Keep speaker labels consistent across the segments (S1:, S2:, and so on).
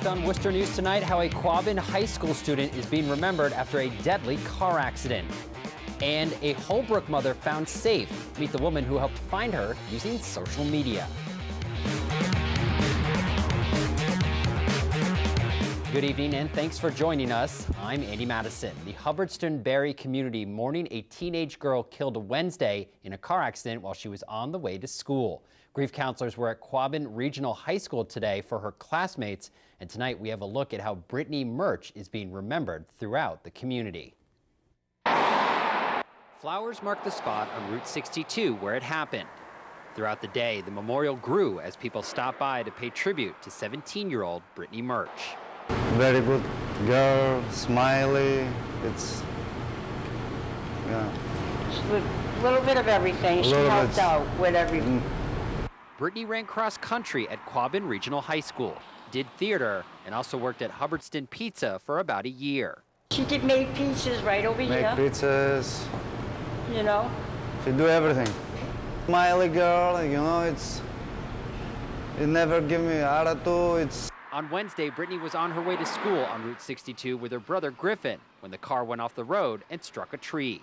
S1: Next on Worcester News Tonight, how a Quabbin high school student is being remembered after a deadly car accident. And a Holbrook mother found safe. Meet the woman who helped find her using social media. Good evening and thanks for joining us. I'm Andy Madison. The Hubbardston-Barre community mourning a teenage girl killed Wednesday in a car accident while she was on the way to school. Grief counselors were at Quabbin Regional High School today for her classmates, and tonight we have a look at how Brittany Murch is being remembered throughout the community. Flowers mark the spot on Route 62 where it happened. Throughout the day, the memorial grew as people stopped by to pay tribute to 17-year-old Brittany Murch.
S2: Very good girl, smiley.
S3: A little bit of everything. She helped out with everything.
S1: Brittany ran cross country at Quabbin Regional High School, did theater, and also worked at Hubbardston Pizza for about a year.
S3: She did make pizzas right over here.
S2: Make pizzas.
S3: You know?
S2: She do everything. Smiley girl, you know, it never give me attitude.
S1: On Wednesday, Brittany was on her way to school on Route 62 with her brother Griffin when the car went off the road and struck a tree.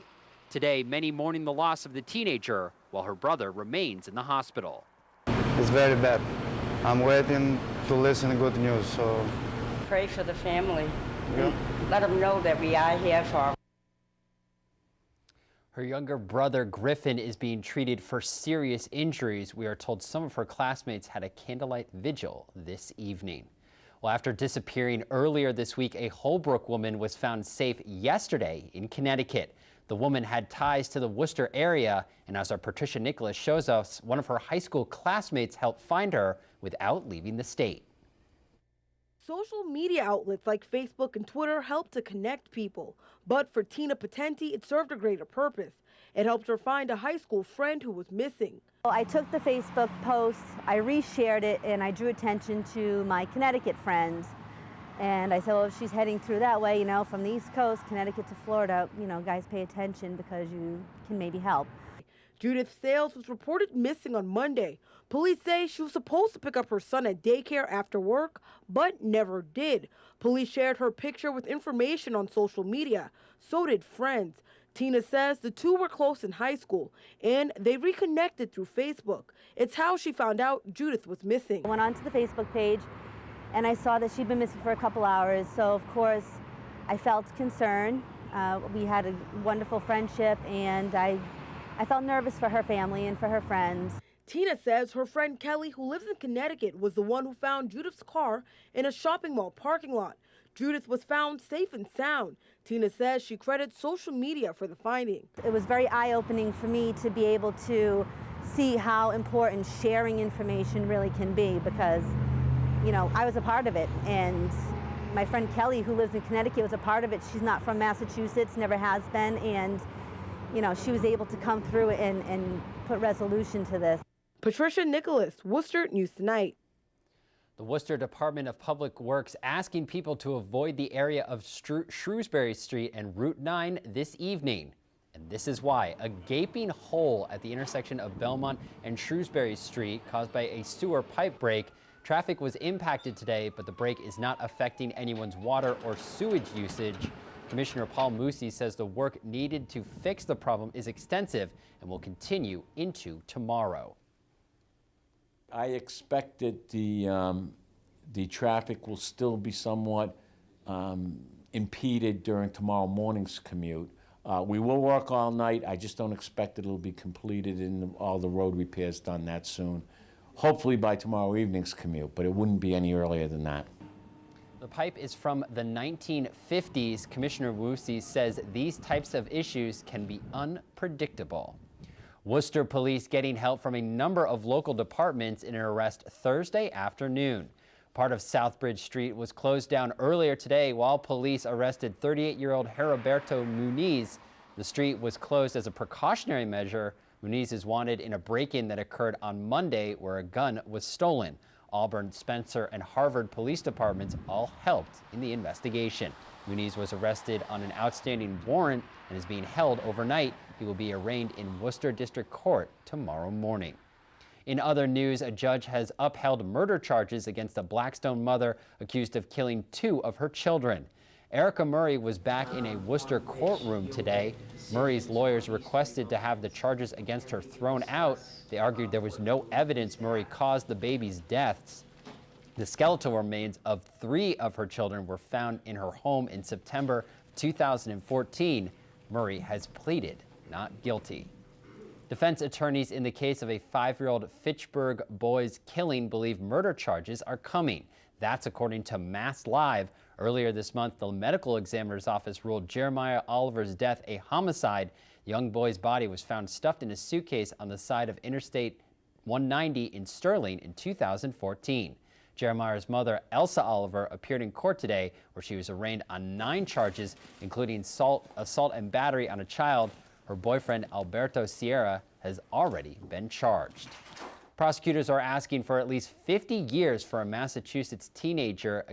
S1: Today, many mourning the loss of the teenager while her brother remains in the hospital.
S2: It's very bad. I'm waiting to listen to good news, so.
S3: Pray for the family.
S2: Yeah.
S3: Let them know that we are here for them.
S1: Her younger brother Griffin is being treated for serious injuries. We are told some of her classmates had a candlelight vigil this evening. Well, after disappearing earlier this week, a Holbrook woman was found safe yesterday in Connecticut. The woman had ties to the Worcester area, and as our Patricia Nicholas shows us, one of her high school classmates helped find her without leaving the state.
S4: Social media outlets like Facebook and Twitter help to connect people. But for Tina Patenti, it served a greater purpose. It helped her find a high school friend who was missing.
S5: Well, I took the Facebook post, I reshared it, and I drew attention to my Connecticut friends. And I said, well, if she's heading through that way, you know, from the East Coast, Connecticut to Florida, you know, guys pay attention because you can maybe help.
S4: Judith Sales was reported missing on Monday. Police say she was supposed to pick up her son at daycare after work, but never did. Police shared her picture with information on social media. So did friends. Tina says the two were close in high school, and they reconnected through Facebook. It's how she found out Judith was missing.
S5: I went onto the Facebook page, and I saw that she'd been missing for a couple hours, so of course I felt concerned. We had a wonderful friendship, and I felt nervous for her family and for her friends.
S4: Tina says her friend Kelly, who lives in Connecticut, was the one who found Judith's car in a shopping mall parking lot. Judith was found safe and sound. Tina says she credits social media for the finding.
S5: It was very eye-opening for me to be able to see how important sharing information really can be because, you know, I was a part of it, and my friend Kelly, who lives in Connecticut, was a part of it. She's not from Massachusetts, never has been, and, you know, she was able to come through and put resolution to this.
S4: Patricia Nicholas, Worcester News Tonight.
S1: The Worcester Department of Public Works asking people to avoid the area of Shrewsbury Street and Route 9 this evening. And this is why. A gaping hole at the intersection of Belmont and Shrewsbury Street caused by a sewer pipe break. Traffic was impacted today, but the break is not affecting anyone's water or sewage usage. Commissioner Paul Musi says the work needed to fix the problem is extensive and will continue into tomorrow.
S6: I expected the traffic will still be somewhat impeded during tomorrow morning's commute. We will work all night. I just don't expect it'll be completed and all the road repairs done that soon. Hopefully by tomorrow evening's commute, but it wouldn't be any earlier than that.
S1: The pipe is from the 1950s. Commissioner Musi says these types of issues can be unpredictable. Worcester police getting help from a number of local departments in an arrest Thursday afternoon. Part of Southbridge Street was closed down earlier today while police arrested 38-year-old Heriberto Muniz. The street was closed as a precautionary measure. Muniz is wanted in a break-in that occurred on Monday where a gun was stolen. Auburn, Spencer, and Harvard police departments all helped in the investigation. Muniz was arrested on an outstanding warrant and is being held overnight. He will be arraigned in Worcester District Court tomorrow morning. In other news, a judge has upheld murder charges against a Blackstone mother accused of killing 2 of her children. Erika Murray was back in a Worcester courtroom today. Murray's lawyers requested to have the charges against her thrown out. They argued there was no evidence Murray caused the baby's deaths. The skeletal remains of 3 of her children were found in her home in September 2014. Murray has pleaded not guilty. Defense attorneys in the case of a 5-year-old Fitchburg boy's killing believe murder charges are coming. That's according to Mass Live. Earlier this month, the medical examiner's office ruled Jeremiah Oliver's death a homicide. The young boy's body was found stuffed in a suitcase on the side of Interstate 190 in Sterling in 2014. Jeremiah's mother, Elsa Oliver, appeared in court today where she was arraigned on 9 charges, including assault and battery on a child. Her boyfriend, Alberto Sierra, has already been charged. Prosecutors are asking for at least 50 years for a Massachusetts teenager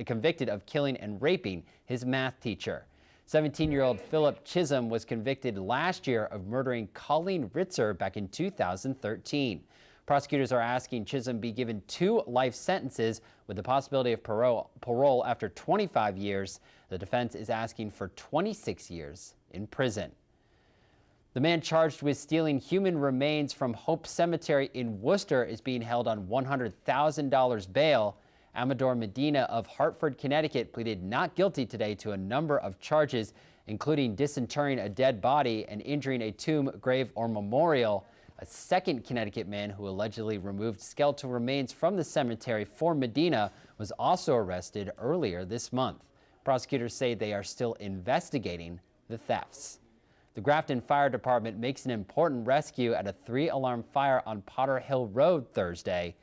S1: convicted of killing and raping his math teacher. 17-year-old Philip Chism was convicted last year of murdering Colleen Ritzer back in 2013. Prosecutors are asking Chism be given 2 life sentences with the possibility of parole after 25 years. The defense is asking for 26 years in prison. The man charged with stealing human remains from Hope Cemetery in Worcester is being held on $100,000 bail. Amador Medina of Hartford, Connecticut, pleaded not guilty today to a number of charges, including disinterring a dead body and injuring a tomb, grave, or memorial. A second Connecticut man who allegedly removed skeletal remains from the cemetery for Medina was also arrested earlier this month. Prosecutors say they are still investigating the thefts. The Grafton Fire Department makes an important rescue at a 3-alarm fire on Potter Hill Road Thursday.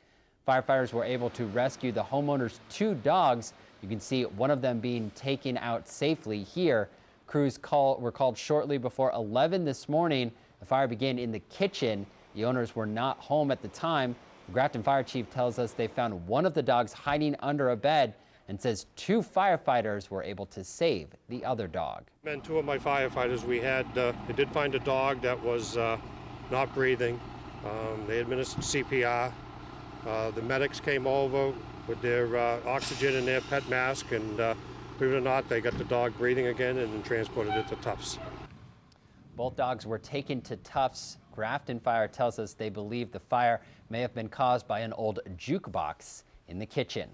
S1: Firefighters were able to rescue the homeowner's 2 dogs. You can see one of them being taken out safely here. Crews were called shortly before 11 this morning. The fire began in the kitchen. The owners were not home at the time. The Grafton Fire Chief tells us they found one of the dogs hiding under a bed and says 2 firefighters were able to save the other dog.
S7: And 2 of my firefighters, they did find a dog that was not breathing. They administered CPR. The medics came over with their oxygen and their pet mask, and believe it or not, they got the dog breathing again and then transported it to Tufts.
S1: Both dogs were taken to Tufts. Grafton Fire tells us they believe the fire may have been caused by an old jukebox in the kitchen.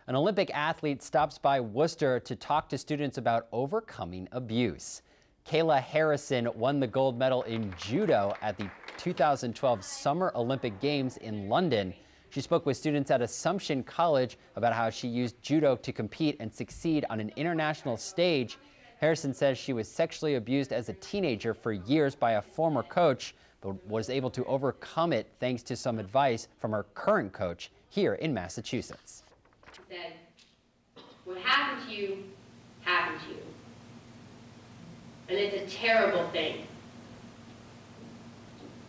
S1: An Olympic athlete stops by Worcester to talk to students about overcoming abuse. Kayla Harrison won the gold medal in judo at the 2012 Summer Olympic Games in London. She spoke with students at Assumption College about how she used judo to compete and succeed on an international stage. Harrison says she was sexually abused as a teenager for years by a former coach, but was able to overcome it thanks to some advice from her current coach here in Massachusetts.
S8: Said, what happened to you, happened to you. And it's a terrible thing.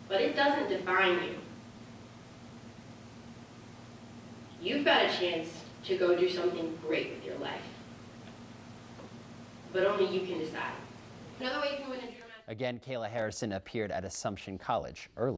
S8: But it doesn't define you. You've got a chance to go do something great with your life. But only you can decide. Another way you can win a
S1: Again, Kayla Harrison appeared at Assumption College early.